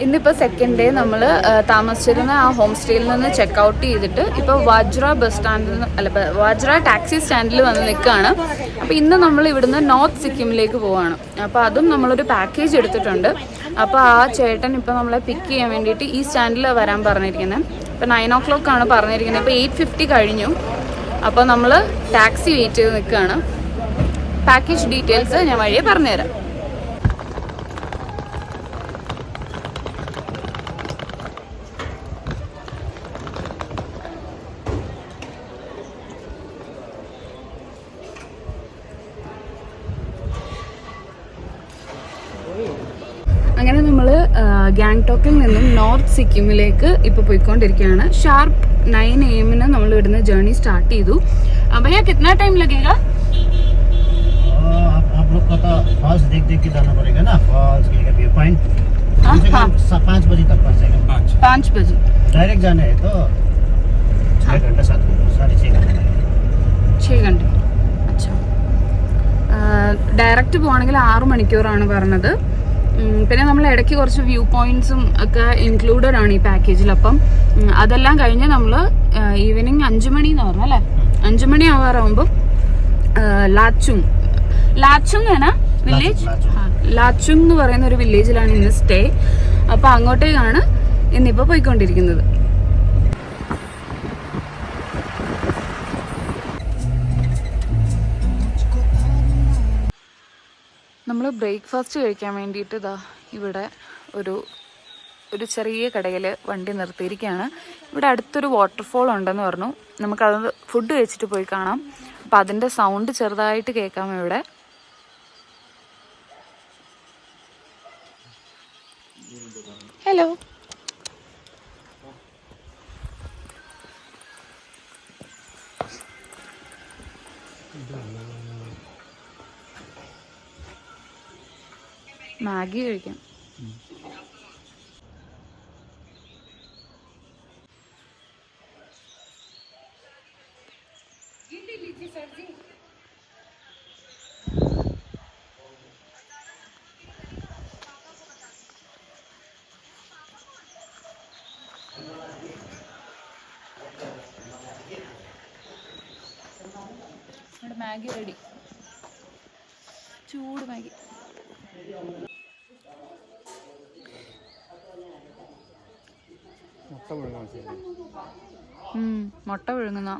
ഇന്നിപ്പോൾ second day നമ്മൾ താമസിച്ചിരുന്ന ആ ഹോം സ്റ്റേയിൽ നിന്ന് ചെക്ക് ചെയ്തിട്ട് ഇപ്പോൾ വാജ്ര ബസ് സ്റ്റാൻഡിൽ നിന്ന് അല്ല വാജ്ര ടാക്സി സ്റ്റാൻഡിൽ വന്ന് നിൽക്കുകയാണ്. അപ്പോൾ ഇന്ന് നമ്മൾ ഇവിടുന്ന് നോർത്ത് സിക്കിമിലേക്ക് പോവുകയാണ്. അപ്പോൾ അതും നമ്മളൊരു പാക്കേജ് എടുത്തിട്ടുണ്ട്. അപ്പോൾ ആ ചേട്ടൻ ഇപ്പോൾ നമ്മളെ പിക്ക് ചെയ്യാൻ വേണ്ടിയിട്ട് ഈ സ്റ്റാൻഡിൽ വരാൻ പറഞ്ഞിരിക്കുന്നത്. ഇപ്പോൾ 9 o'clock ആണ് പറഞ്ഞിരിക്കുന്നത്. ഇപ്പോൾ 8:50 കഴിഞ്ഞു. അപ്പോൾ നമ്മൾ ടാക്സി വെയിറ്റ് ചെയ്ത് നിൽക്കുകയാണ്. പാക്കേജ് ഡീറ്റെയിൽസ് ഞാൻ വഴിയെ പറഞ്ഞുതരാം. അങ്ങനെ നമ്മൾ ഗാങ്ടോക്കിൽ നിന്നും നോർത്ത് സിക്കിമിലേക്ക് ഇപ്പോൾ പോയിക്കൊണ്ടിരിക്കുകയാണ്. ഷാർപ്പ് 9 AM നമ്മൾ ഇവിടുന്ന് ജേർണി സ്റ്റാർട്ട് ചെയ്തു. भैया कितना टाइम लगेगा? आप लोग का तो फॉल्स देख के जाना पड़ेगा ना. फॉल्स के व्यू पॉइंट 5 बजे तक पहुंचेगा. 5 बजे डायरेक्ट जाना है तो 6 घंटे 6.5 घंटे 6 घंटे. अच्छा, ഡയറക്റ്റ് പോവാണെങ്കിൽ 6 മണിക്കൂറാണ് പറഞ്ഞത്. പിന്നെ നമ്മൾ ഇടയ്ക്ക് കുറച്ച് വ്യൂ പോയിന്റ്സും ഒക്കെ ഇൻക്ലൂഡഡ് ആണ് ഈ പാക്കേജിൽ. അപ്പം അതെല്ലാം കഴിഞ്ഞ് നമ്മൾ ഈവനിങ് 5 മണി എന്ന് പറഞ്ഞു അല്ലേ, 5 മണി ആവാറാകുമ്പോൾ ലാച്ചുങ് ആണ് വില്ലേജ്. ലാച്ചുങ് എന്ന് പറയുന്ന ഒരു വില്ലേജിലാണ് ഇന്ന് സ്റ്റേ. അപ്പം അങ്ങോട്ടേക്കാണ് ഇന്നിപ്പോൾ പോയിക്കൊണ്ടിരിക്കുന്നത്. നമ്മൾ ബ്രേക്ക്ഫാസ്റ്റ് കഴിക്കാൻ വേണ്ടിയിട്ട് ഇതാ ഇവിടെ ഒരു ചെറിയ കടയിൽ വണ്ടി നിർത്തിയിരിക്കുകയാണ്. ഇവിടെ അടുത്തൊരു വാട്ടർഫോൾ ഉണ്ടെന്ന് പറഞ്ഞു. നമുക്കത് ഫുഡ് കഴിച്ചിട്ട് പോയി കാണാം. അപ്പം അതിൻ്റെ സൗണ്ട് ചെറുതായിട്ട് കേൾക്കാം ഇവിടെ. ഹലോ, മാഗി കഴിക്കാം. മാഗി റെഡി, ചൂട് മാഗി. മുട്ട വിഴുങ്ങുന്ന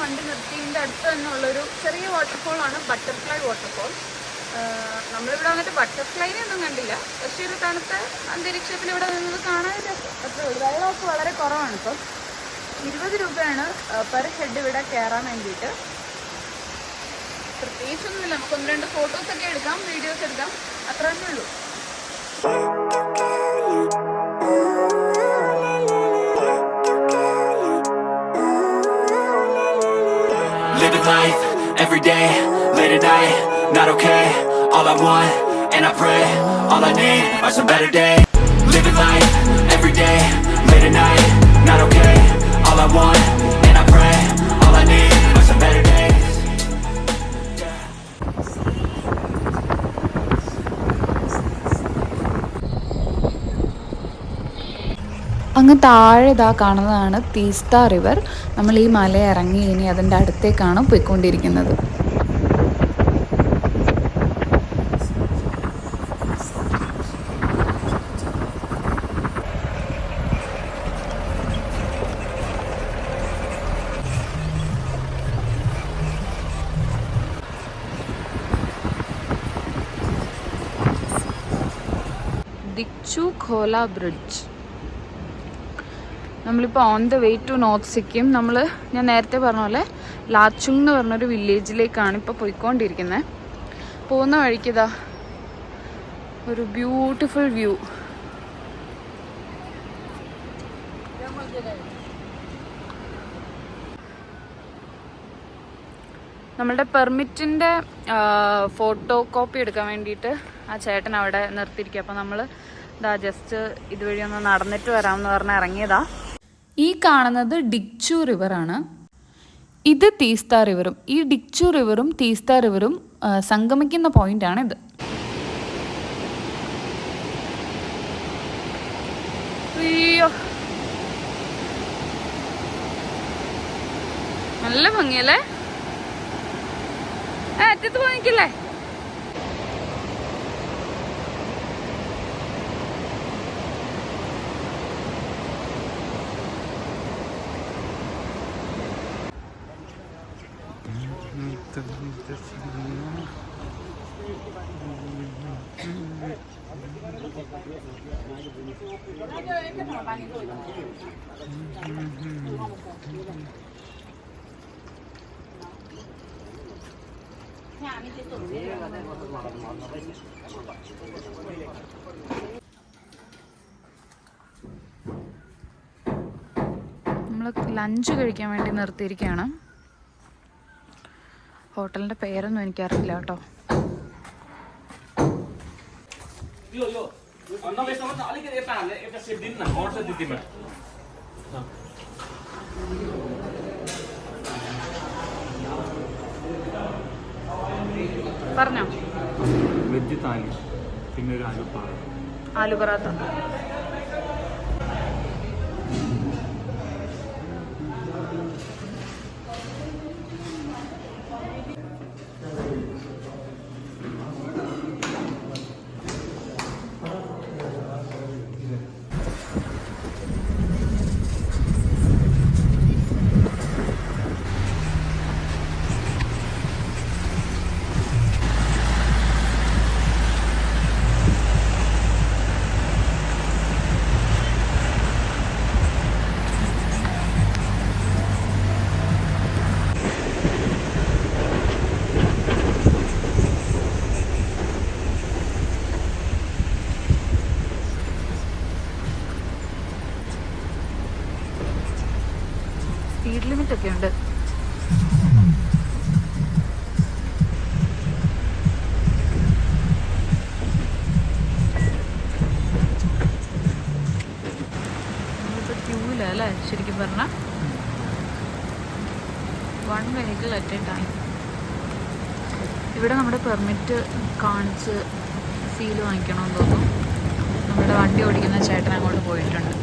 വണ്ടി നിർത്തിയതിൻ്റെ അടുത്ത് തന്നെ ഉള്ളൊരു ചെറിയ വാട്ടർഫോളാണ് ബട്ടർഫ്ലൈ വാട്ടർഫോൾ. നമ്മളിവിടെ വന്നിട്ട് ബട്ടർഫ്ലൈനെ ഒന്നും കണ്ടില്ല. പക്ഷേ ഒരു തണുത്ത അന്തരീക്ഷത്തിൽ ഇവിടെ നിന്ന് കാണാൻ അത്രേ ഉള്ളൂ. വെള്ളമൊക്കെ വളരെ കുറവാണ്. ഇപ്പം 20 രൂപയാണ് പെർ ഹെഡ് ഇവിടെ കയറാൻ വേണ്ടിയിട്ട്. പ്രത്യേകിച്ചൊന്നുമില്ല, നമുക്ക് 1-2 ഫോട്ടോസൊക്കെ എടുക്കാം, വീഡിയോസ് എടുക്കാം, അത്ര തന്നെ ഉള്ളൂ. Living life, every day, late at night, not okay. All I want, and I pray, all I need are some better days. Living life, every day, late at night, not okay. All I want, and I pray, all I need are some better days. അങ്ങ് താഴെ ഇതാ കാണുന്നതാണ് Teesta river. നമ്മൾ ഈ മല ഇറങ്ങി ഇനി അതിൻ്റെ അടുത്തേക്കാണ് പോയിക്കൊണ്ടിരിക്കുന്നത്. ദിച്ചു ഖോല ബ്രിഡ്ജ്. നമ്മളിപ്പോൾ on the way to north Sikkim. ഞാൻ നേരത്തെ പറഞ്ഞ പോലെ ലാച്ചുങ് എന്ന് പറഞ്ഞൊരു വില്ലേജിലേക്കാണ് ഇപ്പോൾ പോയിക്കൊണ്ടിരിക്കുന്നത്. പോകുന്ന വഴിക്കിതാ ഒരു ബ്യൂട്ടിഫുൾ വ്യൂ. നമ്മളുടെ പെർമിറ്റിൻ്റെ ഫോട്ടോ കോപ്പി എടുക്കാൻ വേണ്ടിയിട്ട് ആ ചേട്ടൻ അവിടെ നിർത്തിയിരിക്കുക. അപ്പോൾ നമ്മൾ ജസ്റ്റ് ഇതുവഴി ഒന്ന് നടന്നിട്ട് വരാമെന്ന് പറഞ്ഞ് ഇറങ്ങിയതാ. ഈ കാണുന്നത് ഡിക്ചു റിവറാണ്. ഇത് തീസ്ത റിവറും. ഈ ഡിക്ചു റിവറും തീസ്ത റിവറും സംഗമിക്കുന്ന പോയിന്റാണിത്. അയ്യോ, നല്ല ഭംഗിയല്ലേ? അറ്റത്ത് പോയിക്കില്ലേ? നമ്മൾ ലഞ്ച് കഴിക്കാൻ വേണ്ടി നിർത്തിയിരിക്കുകയാണ്. ഹോട്ടലിൻ്റെ പേരൊന്നും എനിക്കറിയില്ല കേട്ടോ. പറഞ്ഞോ. വെജ് താലി, പിന്നെ ഒരു ആലു പറാത്ത. സ്പീഡ് ലിമിറ്റ് ഒക്കെ ഉണ്ട്. നമ്മളിപ്പോൾ ക്യൂവിലല്ലേ ശരിക്കും പറഞ്ഞാൽ. 1 വെഹിക്കിൾ അറ്റ് എ ടൈം. ഇവിടെ നമ്മുടെ പെർമിറ്റ് കാണിച്ച് സീൽ വാങ്ങിക്കണമെന്ന് തോന്നുന്നു. നമ്മുടെ വണ്ടി ഓടിക്കുന്ന ചേട്ടൻ അങ്ങോട്ട് പോയിട്ടുണ്ട്.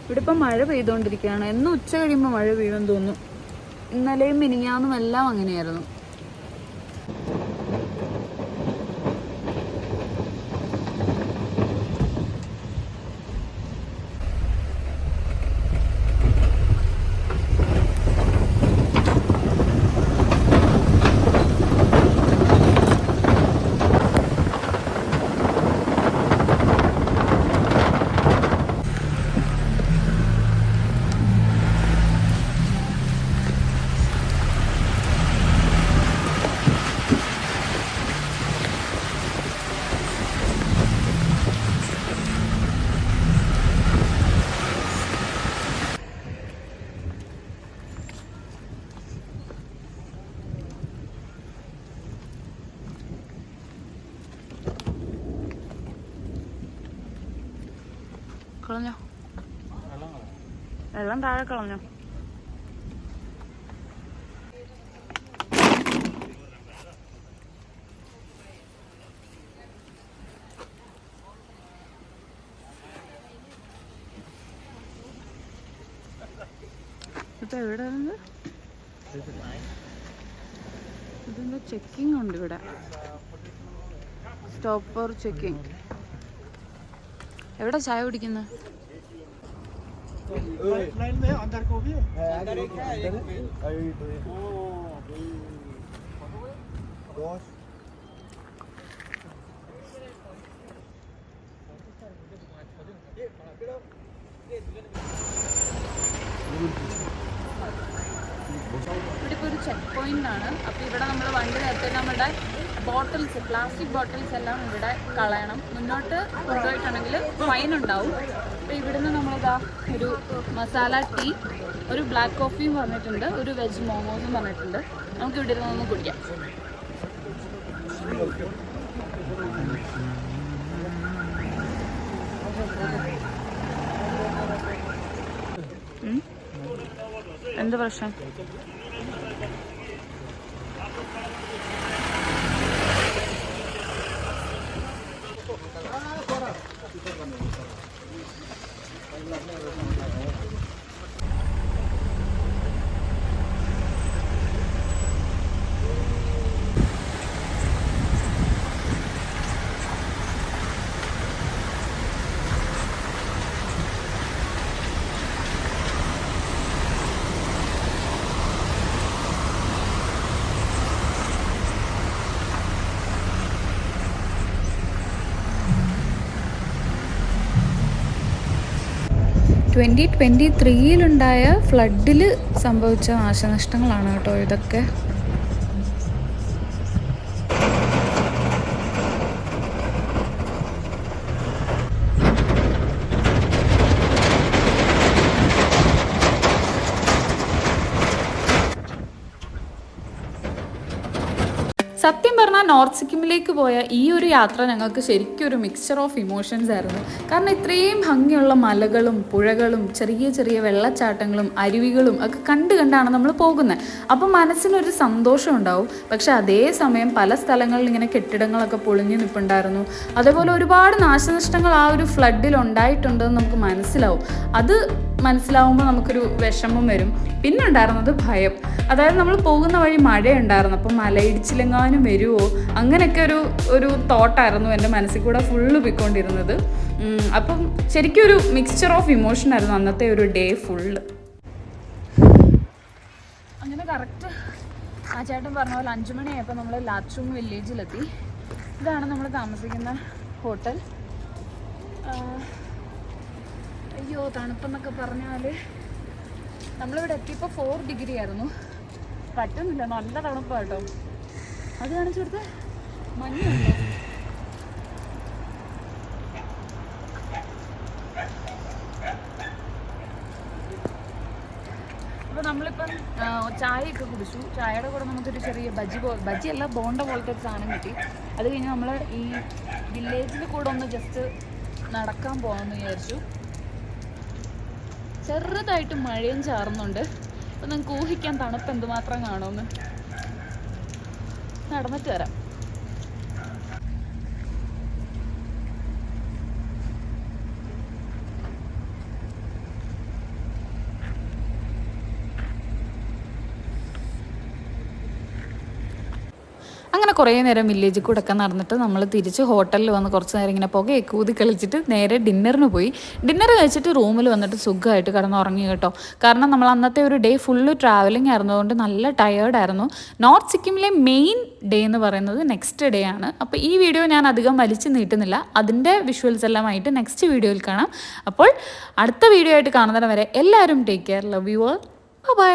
ഇവിടെ ഇപ്പം മഴ പെയ്തുകൊണ്ടിരിക്കുകയാണ്. എന്നും ഉച്ച കഴിയുമ്പോൾ മഴ പെയ്യുമെന്ന് തോന്നുന്നു. ഇന്നലെയും മിനിഞ്ഞാന്നും എല്ലാം അങ്ങനെയായിരുന്നു. കളഞ്ഞോ? വെള്ളം താഴെ കളഞ്ഞോ? ഇപ്പൊ എവിടെ ഇതെന്താ ചെക്കിംഗ് ഉണ്ട് ഇവിടെ. Stop four checking. എവിടെ ചായ കുടിക്കുന്നത്? ഇവിടെ ഇപ്പോൾ ഒരു ചെക്ക് പോയിന്റാണ്. അപ്പോൾ ഇവിടെ നമ്മൾ വണ്ടി നിർത്തി നമ്മുടെ ബോട്ടിൽസ്, പ്ലാസ്റ്റിക് ബോട്ടിൽസ് എല്ലാം ഇവിടെ കളയണം. മുന്നോട്ട് കൊണ്ടുപോയിട്ടുണ്ടെങ്കിൽ ഫൈൻ ഉണ്ടാവും. അപ്പോൾ ഇവിടുന്ന് നമ്മളിതാ ഒരു മസാല ടീ, ഒരു ബ്ലാക്ക് കോഫിയും പറഞ്ഞിട്ടുണ്ട്, ഒരു വെജ് മോമോസും പറഞ്ഞിട്ടുണ്ട്. നമുക്ക് ഇവിടെ നിന്ന് കുടിക്കാം. എന്ത് പ്രശ്നം? ിലുണ്ടായ ഫ്ലഡിൽ സംഭവിച്ച നാശനഷ്ടങ്ങളാണ് കേട്ടോ ഇതൊക്കെ. സത്യം പറഞ്ഞാൽ നോർത്ത് സിക്കിമിലേക്ക് പോയ ഈ ഒരു യാത്ര ഞങ്ങൾക്ക് ശരിക്കും ഒരു മിക്സ്ചർ ഓഫ് ഇമോഷൻസ് ആയിരുന്നു. കാരണം ഇത്രയും ഭംഗിയുള്ള മലകളും പുഴകളും ചെറിയ ചെറിയ വെള്ളച്ചാട്ടങ്ങളും അരുവികളും ഒക്കെ കണ്ടാണ് നമ്മൾ പോകുന്നത്. അപ്പം മനസ്സിനൊരു സന്തോഷം ഉണ്ടാവും. പക്ഷെ അതേസമയം പല സ്ഥലങ്ങളിൽ ഇങ്ങനെ കെട്ടിടങ്ങളൊക്കെ പൊളിഞ്ഞു നിൽപ്പുണ്ടായിരുന്നു. അതേപോലെ ഒരുപാട് നാശനഷ്ടങ്ങൾ ആ ഒരു ഫ്ലഡിൽ ഉണ്ടായിട്ടുണ്ടെന്ന് നമുക്ക് മനസ്സിലാവും. അത് മനസ്സിലാവുമ്പോൾ നമുക്കൊരു വിഷമം വരും. പിന്നെ ഉണ്ടായിരുന്നത് ഭയം. അതായത് നമ്മൾ പോകുന്ന വഴി മഴയുണ്ടായിരുന്നു. അപ്പം മലയിടിച്ചിലെങ്ങാനും വരുമോ, അങ്ങനെയൊക്കെ ഒരു തോട്ടായിരുന്നു എൻ്റെ മനസ്സിൽ കൂടെ ഫുള്ള് പോയിക്കൊണ്ടിരുന്നത്. അപ്പം ശരിക്കും ഒരു മിക്സ്ചർ ഓഫ് ഇമോഷൻ ആയിരുന്നു അന്നത്തെ ഒരു ഡേ ഫുള്ള്. അങ്ങനെ കറക്റ്റ് ആ ചേട്ടൻ പറഞ്ഞ പോലെ 5 മണിയായപ്പോൾ നമ്മൾ ലാച്ചുങ് വില്ലേജിലെത്തി. ഇതാണ് നമ്മൾ താമസിക്കുന്ന ഹോട്ടൽ. അയ്യോ തണുപ്പെന്നൊക്കെ പറഞ്ഞാൽ നമ്മളിവിടെ എത്തിയപ്പോൾ 4 ഡിഗ്രി ആയിരുന്നു. പറ്റുന്നില്ല, നല്ല തണുപ്പാണ് കേട്ടോ. അത് കാണിച്ചു കൊടുത്ത് മഞ്ഞുണ്ടോ? അപ്പോൾ നമ്മളിപ്പം ചായയൊക്കെ കുടിച്ചു. ചായയുടെ കൂടെ നമുക്കൊരു ചെറിയ ബജിയല്ല ബോണ്ട പോലത്തെ ഒരു സാധനം കിട്ടി. അത് കഴിഞ്ഞ് നമ്മൾ ഈ വില്ലേജിൽ കൂടെ ഒന്ന് ജസ്റ്റ് നടക്കാൻ പോകാമെന്ന് വിചാരിച്ചു. ചെറുതായിട്ട് മഴയും ചാറുന്നുണ്ട്. അപ്പം നിങ്ങൾക്ക് ഊഹിക്കാൻ തണുപ്പ് എന്തുമാത്രം കാണുമെന്ന്. നടന്നിട്ട് വരാം. അങ്ങനെ കുറേ നേരം വില്ലേജിൽ കൂടെ ഒക്കെ നടന്നിട്ട് നമ്മൾ തിരിച്ച് ഹോട്ടലിൽ വന്ന് കുറച്ച് നേരം ഇങ്ങനെ പുകയൊക്കെ ഊതി കളിച്ചിട്ട് നേരെ ഡിന്നറിന് പോയി. ഡിന്നർ കഴിച്ചിട്ട് റൂമിൽ വന്നിട്ട് സുഖമായിട്ട് കിടന്നുറങ്ങി കേട്ടോ. കാരണം നമ്മൾ അന്നത്തെ ഒരു ഡേ ഫുള്ള് ട്രാവലിംഗ് ആയിരുന്നതുകൊണ്ട് നല്ല ടയേർഡായിരുന്നു. നോർത്ത് സിക്കിമിലെ മെയിൻ ഡേ എന്ന് പറയുന്നത് നെക്സ്റ്റ് ഡേ ആണ്. അപ്പോൾ ഈ വീഡിയോ ഞാൻ അധികം വലിച്ചു നീട്ടുന്നില്ല. അതിൻ്റെ വിഷ്വൽസ് എല്ലാമായിട്ട് നെക്സ്റ്റ് വീഡിയോയിൽ കാണാം. അപ്പോൾ അടുത്ത വീഡിയോ ആയിട്ട് കാണുന്നതിന് വരെ എല്ലാവരും take care. Love you all. By.